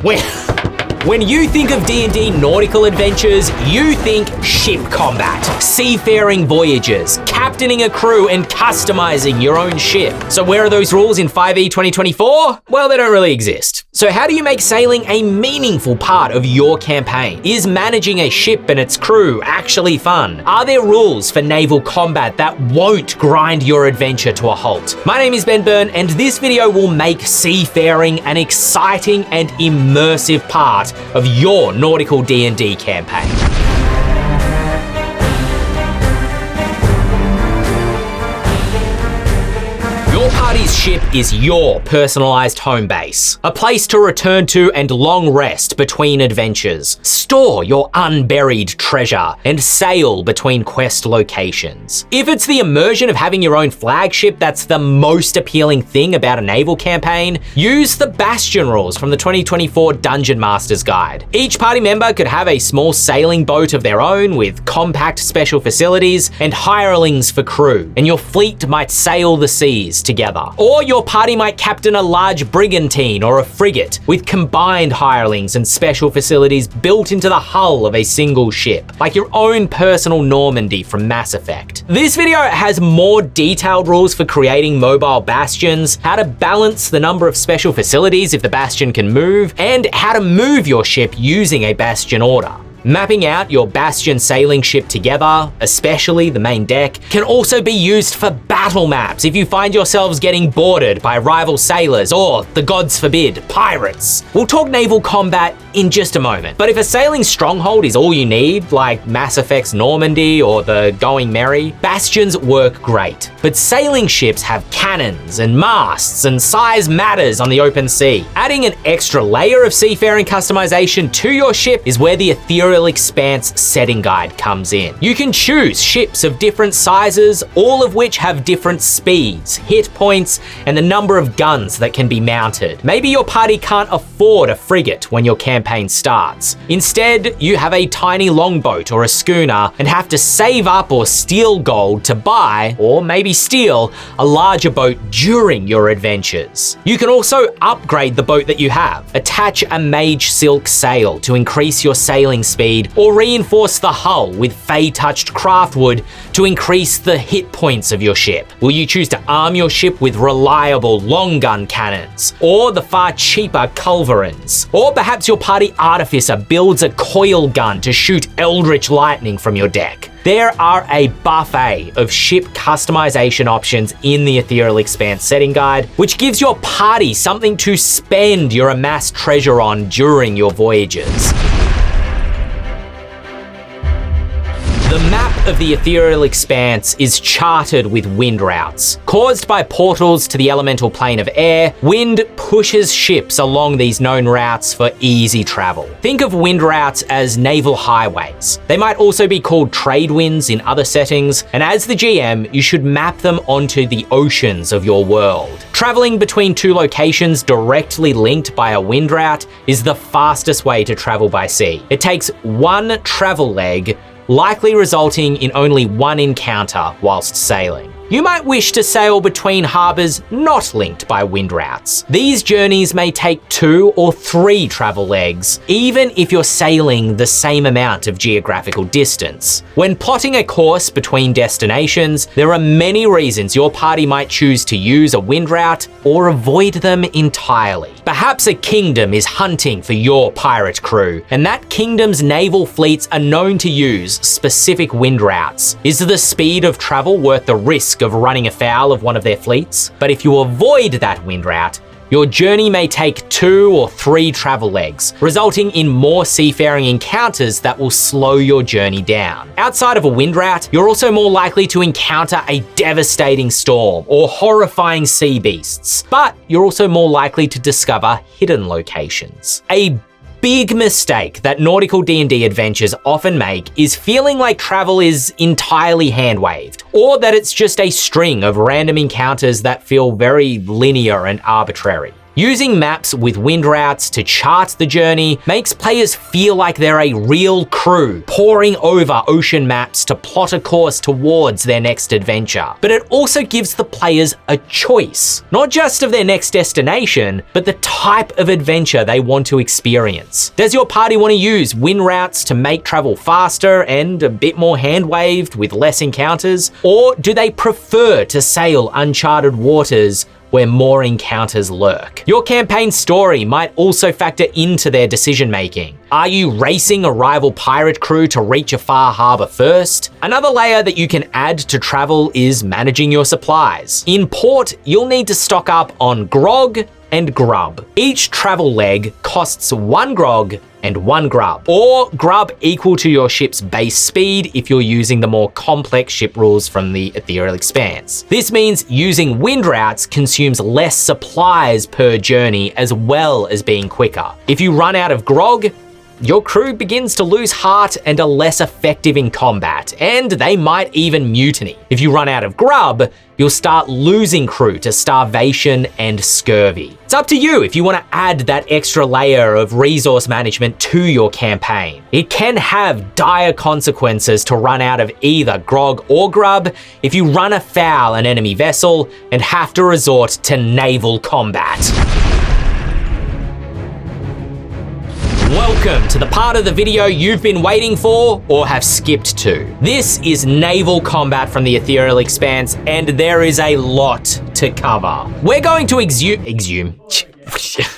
When you think of D&D nautical adventures, you think ship combat, seafaring voyages, captaining a crew, and customizing your own ship. So where are those rules in 5e 2024? Well, they don't really exist. So how do you make sailing a meaningful part of your campaign? Is managing a ship and its crew actually fun? Are there rules for naval combat that won't grind your adventure to a halt? My name is Ben Byrne, and this video will make seafaring an exciting and immersive part of your nautical D&D campaign. Your party's ship is your personalized home base, a place to return to and long rest between adventures, store your unburied treasure, and sail between quest locations. If it's the immersion of having your own flagship that's the most appealing thing about a naval campaign, use the Bastion rules from the 2024 Dungeon Master's Guide. Each party member could have a small sailing boat of their own with compact special facilities and hirelings for crew, and your fleet might sail the seas together. Or your party might captain a large brigantine or a frigate with combined hirelings and special facilities built into the hull of a single ship, like your own personal Normandy from Mass Effect. This video has more detailed rules for creating mobile bastions, how to balance the number of special facilities if the bastion can move, and how to move your ship using a bastion order. Mapping out your bastion sailing ship together, especially the main deck, can also be used for battle maps if you find yourselves getting boarded by rival sailors or, the gods forbid, pirates. We'll talk naval combat in just a moment, but if a sailing stronghold is all you need, like Mass Effect's Normandy or the Going Merry, bastions work great. But sailing ships have cannons and masts, and size matters on the open sea. Adding an extra layer of seafaring customization to your ship is where the Aetherial Expanse setting guide comes in. You can choose ships of different sizes, all of which have different speeds, hit points, and the number of guns that can be mounted. Maybe your party can't afford a frigate when your campaign starts. Instead, you have a tiny longboat or a schooner and have to save up or steal gold to buy, or maybe steal, a larger boat during your adventures. You can also upgrade the boat that you have, attach a mage silk sail to increase your sailing speed, or reinforce the hull with fey-touched craftwood to increase the hit points of your ship. Will you choose to arm your ship with reliable long gun cannons, or the far cheaper culverins? Or perhaps your party artificer builds a coil gun to shoot eldritch lightning from your deck. There are a buffet of ship customization options in the Aetherial Expanse setting guide, which gives your party something to spend your amassed treasure on during your voyages. The map of the Aetherial Expanse is charted with wind routes. Caused by portals to the elemental plane of air, wind pushes ships along these known routes for easy travel. Think of wind routes as naval highways. They might also be called trade winds in other settings, and as the GM, you should map them onto the oceans of your world. Traveling between two locations directly linked by a wind route is the fastest way to travel by sea. It takes one travel leg, likely resulting in only one encounter whilst sailing. You might wish to sail between harbours not linked by wind routes. These journeys may take 2 or 3 travel legs, even if you're sailing the same amount of geographical distance. When plotting a course between destinations, there are many reasons your party might choose to use a wind route or avoid them entirely. Perhaps a kingdom is hunting for your pirate crew, and that kingdom's naval fleets are known to use specific wind routes. Is the speed of travel worth the risk of running afoul of one of their fleets? But if you avoid that wind route, your journey may take 2 or 3 travel legs, resulting in more seafaring encounters that will slow your journey down. Outside of a wind route, you're also more likely to encounter a devastating storm or horrifying sea beasts, but you're also more likely to discover hidden locations. A big mistake that nautical D&D adventures often make is feeling like travel is entirely hand-waved, or that it's just a string of random encounters that feel very linear and arbitrary. Using maps with wind routes to chart the journey makes players feel like they're a real crew, poring over ocean maps to plot a course towards their next adventure. But it also gives the players a choice, not just of their next destination, but the type of adventure they want to experience. Does your party want to use wind routes to make travel faster and a bit more hand-waved with less encounters? Or do they prefer to sail uncharted waters where more encounters lurk? Your campaign story might also factor into their decision making. Are you racing a rival pirate crew to reach a far harbor first? Another layer that you can add to travel is managing your supplies. In port, you'll need to stock up on grog and grub. Each travel leg costs 1 grog and 1 grub, or grub equal to your ship's base speed if you're using the more complex ship rules from the Aetherial Expanse. This means using wind routes consumes less supplies per journey as well as being quicker. If you run out of grog, your crew begins to lose heart and are less effective in combat, and they might even mutiny. If you run out of grub, you'll start losing crew to starvation and scurvy. It's up to you if you want to add that extra layer of resource management to your campaign. It can have dire consequences to run out of either grog or grub if you run afoul an enemy vessel and have to resort to naval combat. Welcome to the part of the video you've been waiting for or have skipped to. This is naval combat from the Aetherial Expanse, and there is a lot to cover. We're going to exhume.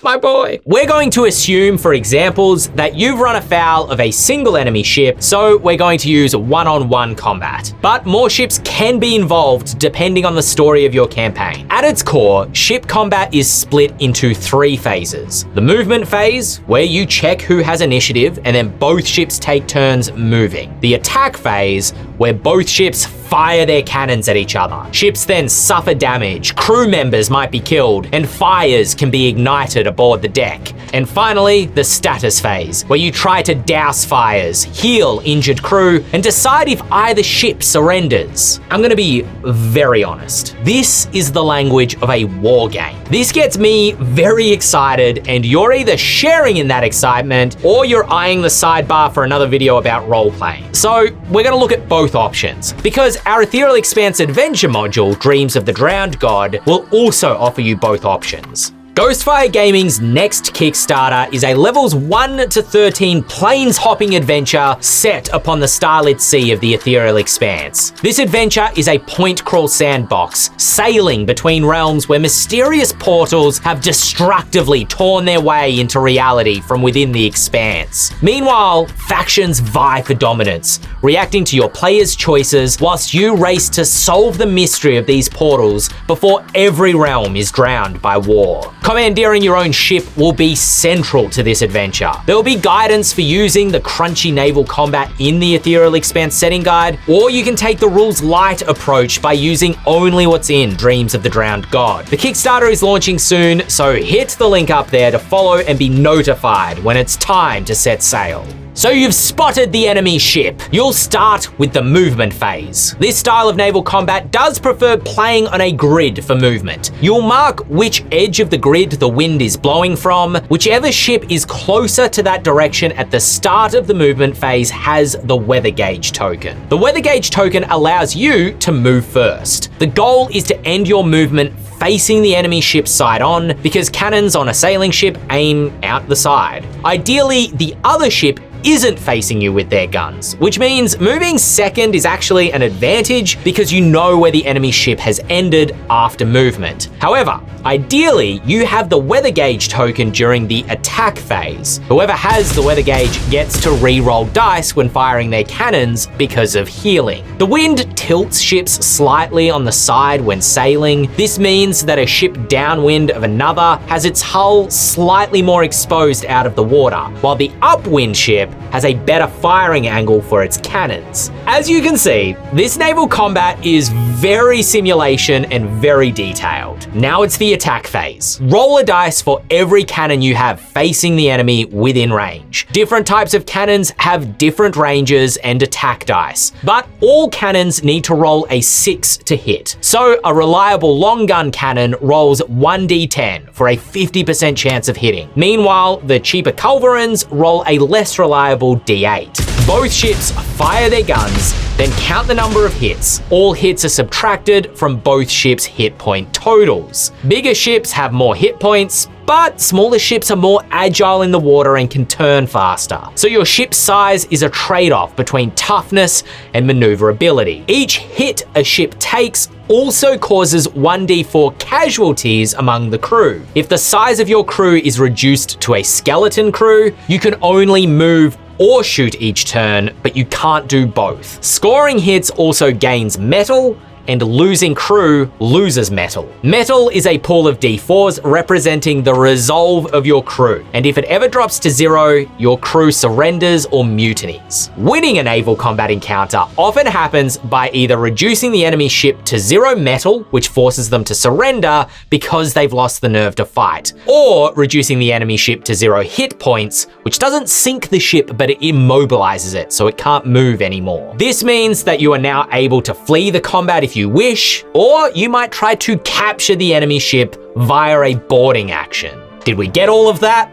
My boy. We're going to assume, for examples, that you've run afoul of a single enemy ship, so we're going to use one-on-one combat. But more ships can be involved depending on the story of your campaign. At its core, ship combat is split into 3 phases. The movement phase, where you check who has initiative and then both ships take turns moving. The attack phase, where both ships fire their cannons at each other. Ships then suffer damage, crew members might be killed, and fires can be ignited aboard the deck. And finally, the status phase, where you try to douse fires, heal injured crew, and decide if either ship surrenders. I'm gonna be very honest. This is the language of a war game. This gets me very excited, and you're either sharing in that excitement or you're eyeing the sidebar for another video about role-playing. So we're gonna look at both options, because our Aetherial Expanse adventure module, Dreams of the Drowned God, will also offer you both options. Ghostfire Gaming's next Kickstarter is a levels 1 to 13 planes-hopping adventure set upon the starlit sea of the Aetherial Expanse. This adventure is a point-crawl sandbox, sailing between realms where mysterious portals have destructively torn their way into reality from within the Expanse. Meanwhile, factions vie for dominance, reacting to your players' choices whilst you race to solve the mystery of these portals before every realm is drowned by war. Commandeering your own ship will be central to this adventure. There will be guidance for using the crunchy naval combat in the Aetherial Expanse setting guide, or you can take the rules light approach by using only what's in Dreams of the Drowned God. The Kickstarter is launching soon, so hit the link up there to follow and be notified when it's time to set sail. So you've spotted the enemy ship. You'll start with the movement phase. This style of naval combat does prefer playing on a grid for movement. You'll mark which edge of the grid the wind is blowing from. Whichever ship is closer to that direction at the start of the movement phase has the weather gauge token. The weather gauge token allows you to move first. The goal is to end your movement facing the enemy ship side on, because cannons on a sailing ship aim out the side. Ideally, the other ship isn't facing you with their guns, which means moving second is actually an advantage because you know where the enemy ship has ended after movement. However, ideally, you have the weather gauge token during the attack phase. Whoever has the weather gauge gets to re-roll dice when firing their cannons because of healing. The wind tilts ships slightly on the side when sailing. This means that a ship downwind of another has its hull slightly more exposed out of the water, while the upwind ship has a better firing angle for its cannons. As you can see, this naval combat is very simulation and very detailed. Now it's the attack phase. Roll a dice for every cannon you have facing the enemy within range. Different types of cannons have different ranges and attack dice, but all cannons need to roll a 6 to hit. So a reliable long gun cannon rolls 1d10 for a 50% chance of hitting. Meanwhile, the cheaper culverins roll a less reliable d8. Both ships fire their guns, then count the number of hits. All hits are subtracted from both ships' hit point totals. Bigger ships have more hit points, but smaller ships are more agile in the water and can turn faster. So your ship's size is a trade-off between toughness and maneuverability. Each hit a ship takes also causes 1d4 casualties among the crew. If the size of your crew is reduced to a skeleton crew, you can only move or shoot each turn, but you can't do both. Scoring hits also gains metal, and losing crew loses metal. Metal is a pool of d4s representing the resolve of your crew, and if it ever drops to 0, your crew surrenders or mutinies. Winning a naval combat encounter often happens by either reducing the enemy ship to 0 metal, which forces them to surrender because they've lost the nerve to fight, or reducing the enemy ship to 0 hit points, which doesn't sink the ship but it immobilizes it so it can't move anymore. This means that you are now able to flee the combat if you wish, or you might try to capture the enemy ship via a boarding action. Did we get all of that?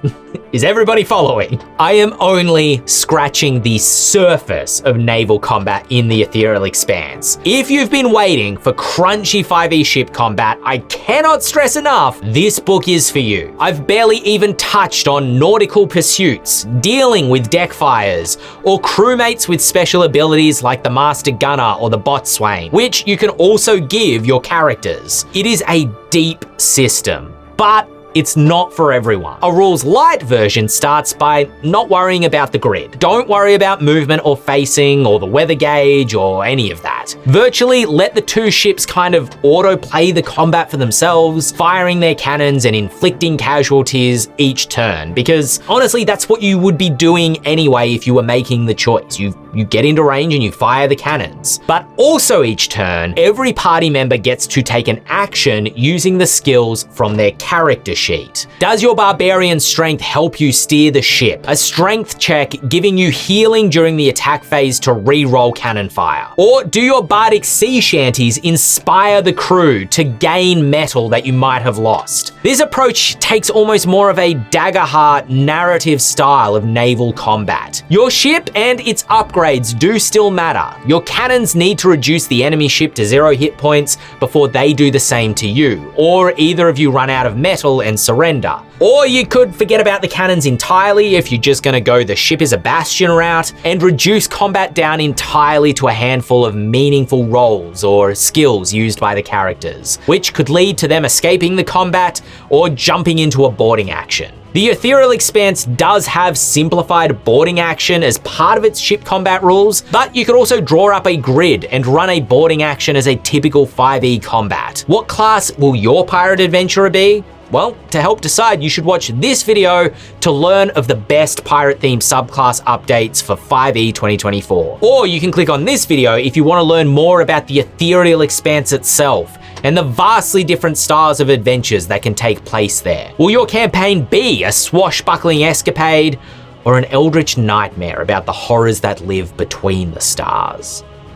Is everybody following? I am only scratching the surface of naval combat in the Aetherial Expanse. If you've been waiting for crunchy 5e ship combat, I cannot stress enough, this book is for you. I've barely even touched on nautical pursuits, dealing with deck fires, or crewmates with special abilities like the Master Gunner or the Boatswain, which you can also give your characters. It is a deep system, but it's not for everyone. A rules light version starts by not worrying about the grid. Don't worry about movement or facing or the weather gauge or any of that. Virtually let the two ships kind of autoplay the combat for themselves, firing their cannons and inflicting casualties each turn, because honestly, that's what you would be doing anyway if you were making the choice. You get into range and you fire the cannons. But also each turn, every party member gets to take an action using the skills from their character sheet. Does your barbarian strength help you steer the ship? A strength check giving you healing during the attack phase to re-roll cannon fire? Or do your bardic sea shanties inspire the crew to gain metal that you might have lost? This approach takes almost more of a Daggerheart narrative style of naval combat. Your ship and its upgrades do still matter. Your cannons need to reduce the enemy ship to 0 hit points before they do the same to you, or either of you run out of metal and surrender. Or you could forget about the cannons entirely if you're just gonna go the ship is a bastion route and reduce combat down entirely to a handful of meaningful rolls or skills used by the characters, which could lead to them escaping the combat or jumping into a boarding action. The Aetherial Expanse does have simplified boarding action as part of its ship combat rules, but you could also draw up a grid and run a boarding action as a typical 5e combat. What class will your pirate adventurer be? Well, to help decide, you should watch this video to learn of the best pirate-themed subclass updates for 5e 2024. Or you can click on this video if you want to learn more about the Aetherial Expanse itself and the vastly different styles of adventures that can take place there. Will your campaign be a swashbuckling escapade or an eldritch nightmare about the horrors that live between the stars?